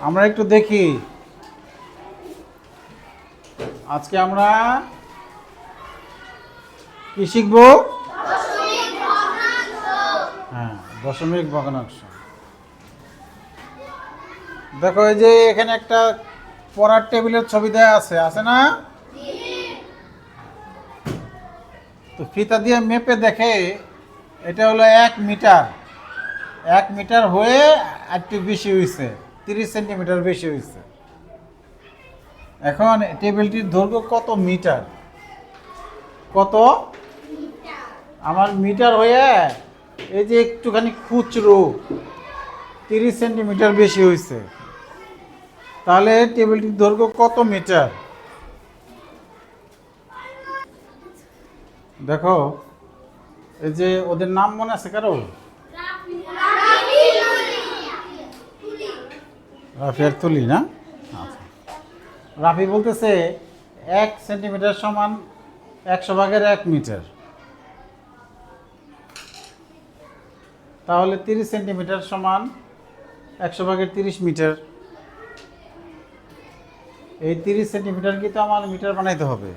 আমরা একটু দেখি আজকে আমরা কি শিখবো। হ্যাঁ, দশমিক ভগ্নাংশ। দেখো এই যে এখানে একটা পড়ার টেবিলের ছবি দেওয়া আছে, আছে না? তো ফিতা দিয়ে মেপে দেখে এটা হলো 1 মিটার। 1 মিটার হয়ে একটু বেশি হয়েছে, 30 সেন্টিমিটার বেশি হয়েছে। এখন টেবিলটির দৈর্ঘ্য কত মিটার? কত? আমার মিটার হয়ে এই যে একটুখানি খুচরো 30 সেন্টিমিটার বেশি হয়েছে। তাহলে টেবিলটির দৈর্ঘ্য কত মিটার? দেখো এই যে ওদের নাম মনে আছে কারো? রাফি আর তুলি না? আচ্ছা। রাফি বলতেছে 1 সেন্টিমিটার সমান 100/1 মিটার। তাহলে 30 সেন্টিমিটার সমান 100/30 মিটার। এই 30 সেন্টিমিটার কি তো আমার মিটার বানাইতে হবে।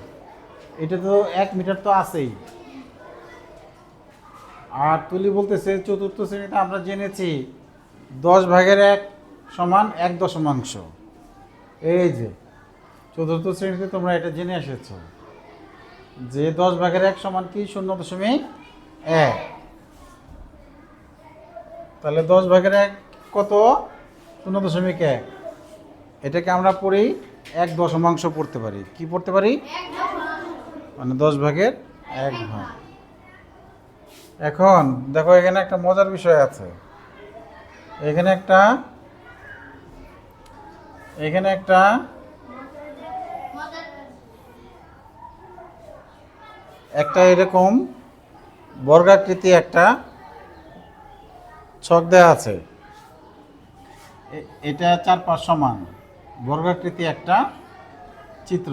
এটা তো 1 মিটার তো আছেই। আর তুলি বলতেছে চতুর্থ শ্রেণীতে আমরা জেনেছি 10/1 সমান 1 দশমাংশ। এই যে চতুর্থ শ্রেণীতে তোমরা এটা জেনে এসেছো যে 10/1 সমান কি 0.1। তাহলে 10/1 কত? 0.1। এটাকে আমরা পড়ি 1 দশমাংশ পড়তে পারি। কি পড়তে পারি? মানে 10/1 ভাগ। এখন দেখো এখানে একটা মজার বিষয় আছে। এখানে একটা এরকম বর্গাকৃতি একটা ছক দেওয়া আছে। এটা 4-5 সমান বর্গাকৃতি একটা চিত্র।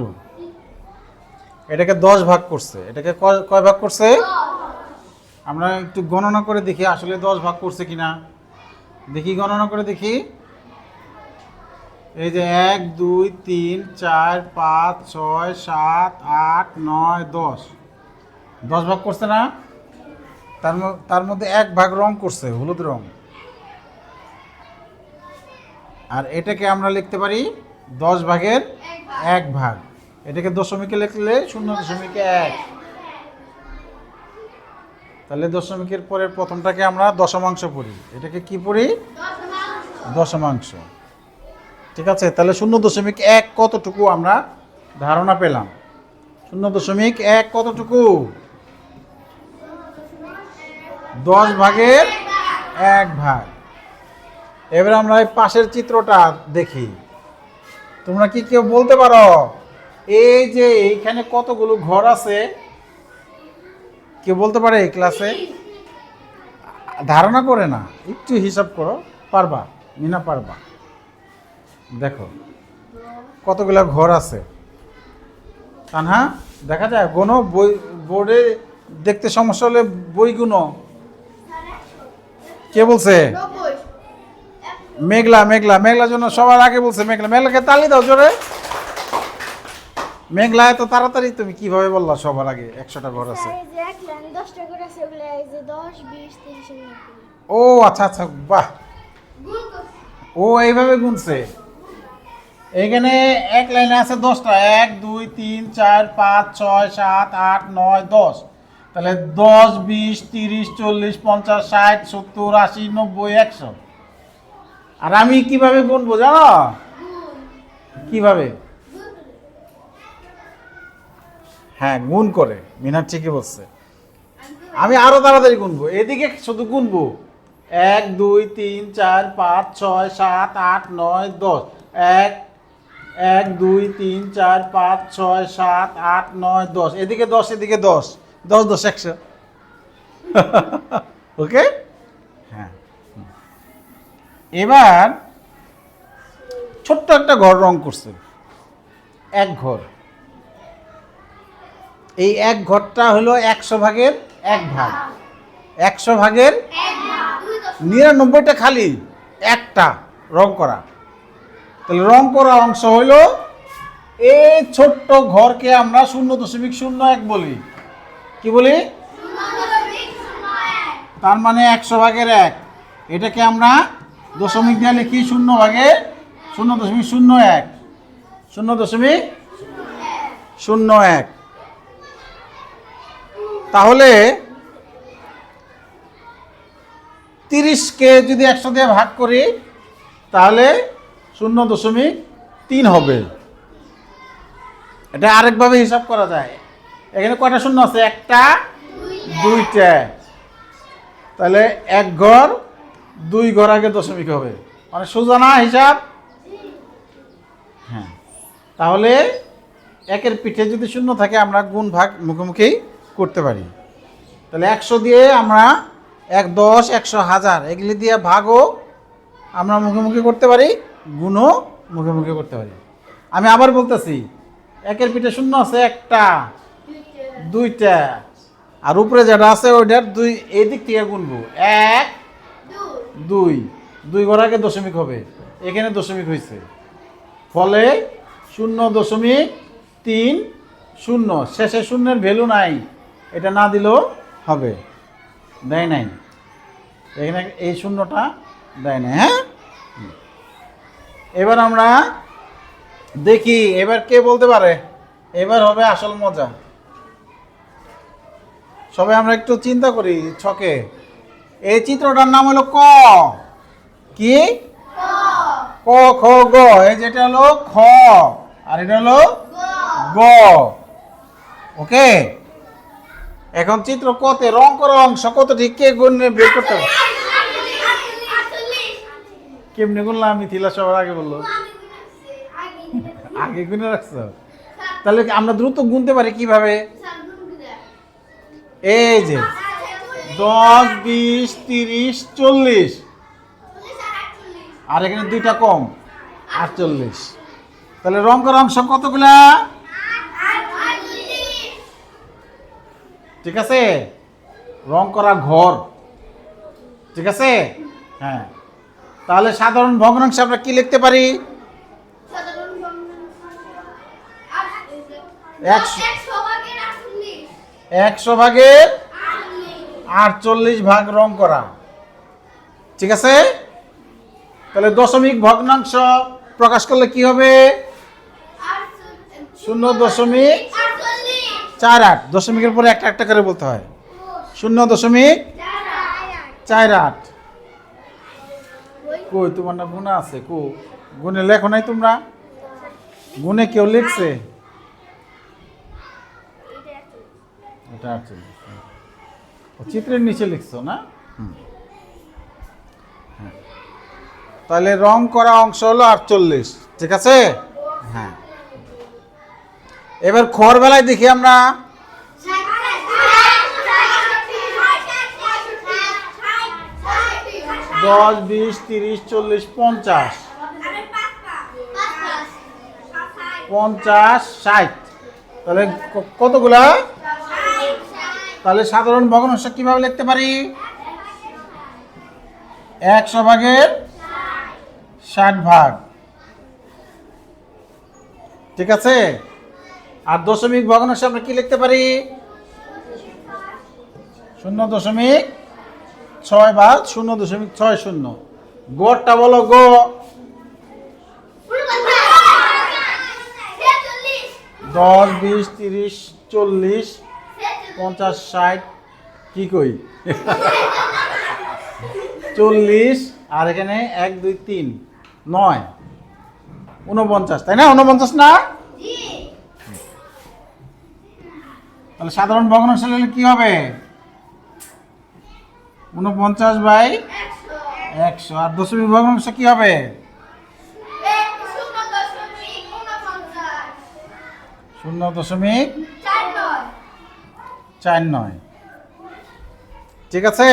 এটাকে 10 ভাগ করছে। এটাকে কয় ভাগ করছে? আমরা একটু গণনা করে দেখি আসলে 10 ভাগ করছে কিনা। দেখি, গণনা করে দেখি। এই যে 1 2 3 4 5 6 7 8 9 10 10 ভাগ করছে না? তার মধ্যে 1 ভাগ রং করছে, হলুদ রং। আর এটাকে আমরা লিখতে পারি 10/1 ভাগ। এটাকে দশমিকে লিখলে 0.1। তাহলে দশমিকের পরের প্রথমটাকে আমরা দশমাংশ পড়ি। এটাকে কি পড়ি? দশমাংশ। ঠিক আছে, তাহলে 0.1 কতটুকু আমরা ধারণা পেলাম? 0.1 কতটুকু? 10/1 ভাগ। এবার আমরা এই পাশের চিত্রটা দেখি। তোমরা কি কেউ বলতে পারো এই যে এইখানে কতগুলো ঘর আছে? কেউ বলতে পারে এই ক্লাসে? ধারণা করে না, একটু হিসাব করো। পারবা? মিনা পারবা? দেখো কতগুলো ঘর আছে। তানহা দেখা যায়? গোনো, বই বোর্ডে দেখতে সমস্যা হলে বই গুনো। কে বলছে? মেঘলার জন্য সবার আগে বলছে মেঘলাকে তালি দাও জোরে। মেঘলা এত তাড়াতাড়ি তুমি কিভাবে বললা সবার আগে 100টা ঘর আছে? ও আচ্ছা আচ্ছা, বাহ। ও এইভাবে গুনছে। এখানে এক লাইনে আছে 10টা। 1 2 3 4 5 6 7 8 9 10। তাহলে 10 20 30 40 50 60 70 80 90 100। আর আমি কিভাবে গুনবো জানো? কিভাবে? হ্যাঁ, গুণ করে। মিনার ঠিকই বলছে। আমি আরো তাড়াতাড়ি গুনবো। এদিকে শুধু গুনবো 1 2 3 4 5 6 7 8 9 10। 1 2 3 4 5 6 7 8 9 10। এদিকে 10, এদিকে 10। 10 10 100। ওকে। হ্যাঁ, এবার ছোট্ট একটা ঘর রং করছে। 1 ঘর। এই 1 ঘরটা হলো 100/1 ভাগ। 100/1 99টা খালি, একটা রং করা। তাহলে রং করা অংশ হইল এই ছোট্ট ঘরকে আমরা 0.01 বলি। কি বলি? তার মানে 100 ভাগের 1। এটাকে আমরা দশমিক দিয়ে লিখি 0 ভাগের 0.01, 0.01। তাহলে 30কে যদি 100 দিয়ে ভাগ করি তাহলে 0.3 হবে। এটা আরেকভাবে হিসাব করা যায়। এখানে কয়টা শূন্য আছে? একটা, দুইটা। তাহলে 1 ঘর 2 ঘর আগে দশমিক হবে, মানে সোজা না হিসাব? হ্যাঁ। তাহলে 1-এর পিঠে যদি শূন্য থাকে আমরা গুণ ভাগ মুখোমুখি করতে পারি। তাহলে 100 দিয়ে আমরা 1, 10, 100, 1000 এগুলি দিয়ে ভাগও আমরা মুখোমুখি করতে পারি, গুণও মুখোমুখি করতে পারি। আমি আবার বলতেছি, 1-এর পিঠে শূন্য আছে একটা, দুইটা, আর উপরে যেটা আছে ওইটার 2 এই দিক থেকে গুনবো। 1, 2 ঘর আগে দশমিক হবে, এখানে দশমিক হয়েছে, ফলে 0.30। শেষে শূন্যের ভ্যালু নাই, এটা না দিলেও হবে। দেয় নাই, এখানে এই শূন্যটা দেয় নাই। হ্যাঁ, এবার আমরা দেখি এবার কে বলতে পারে। এবার হবে আসল মজা। সবাই আমরা একটু চিন্তা করি ছকে। এই চিত্রটার নাম হলো ক। কি? ক, খ, গ। এই যেটা হলো খ, আর এটা হলো গ। ওকে, এখন চিত্র কতে রং করা অংশ কত ঠিক কে গুণে বের করতে হবে? কেমনে গুনলাম? আমি থিলা সবার আগে বললো, আগে গুনে রাখছো। তাহলে আমরা দ্রুত গুনতে পারি কিভাবে? এই যে 10, 20, 30, 40, আর এখানে 2টা কম, 48। তাহলে রং করা অংশ কতগুলা? ঠিক আছে, রং করা ঘর। ঠিক আছে, হ্যাঁ। তাহলে সাধারণ ভগ্নাংশে আমরা কি লিখতে পারি? 100 ভাগের 48 ভাগ রং করা। ঠিক আছে, তাহলে দশমিক ভগ্নাংশ প্রকাশ করলে কি হবে? 0.48। দশমিকের পরে একটা একটা করে বলতে হয়। 0.48। কই তোমার না গুণা আছে? গুণে লেখো নাই তোমরা? গুণে কেউ লিখছে? এটা 48 চিত্রের নিচে লিখছো না? তাহলে রং করা অংশ হলো 48। ঠিক আছে, হ্যাঁ। এবার খর বেলায় দেখি আমরা। 10, 20, 30, 40, 50, 60। তাহলে কতগুলা? তাহলে সাধারণ ভগ্নাংশ কিভাবে লিখতে পারি? 100 ভাগের 60 ভাগ। ঠিক আছে, আর দশমিক ভগ্নাংশ আমরা কি লিখতে পারি? 0.6 বা 0.60। গড়টা বলো গো। 10, 20, 30, 40, 50, 60 কি কই 40, আর এখানে 1, 2, 3, 9, 49, তাই না? 49 না? তাহলে সাধারণ ভগ্নাংশ নিলে কি হবে? 49/100। আর দশমিক ভগ্নাংশ কি হবে? 0.49। ঠিক আছে।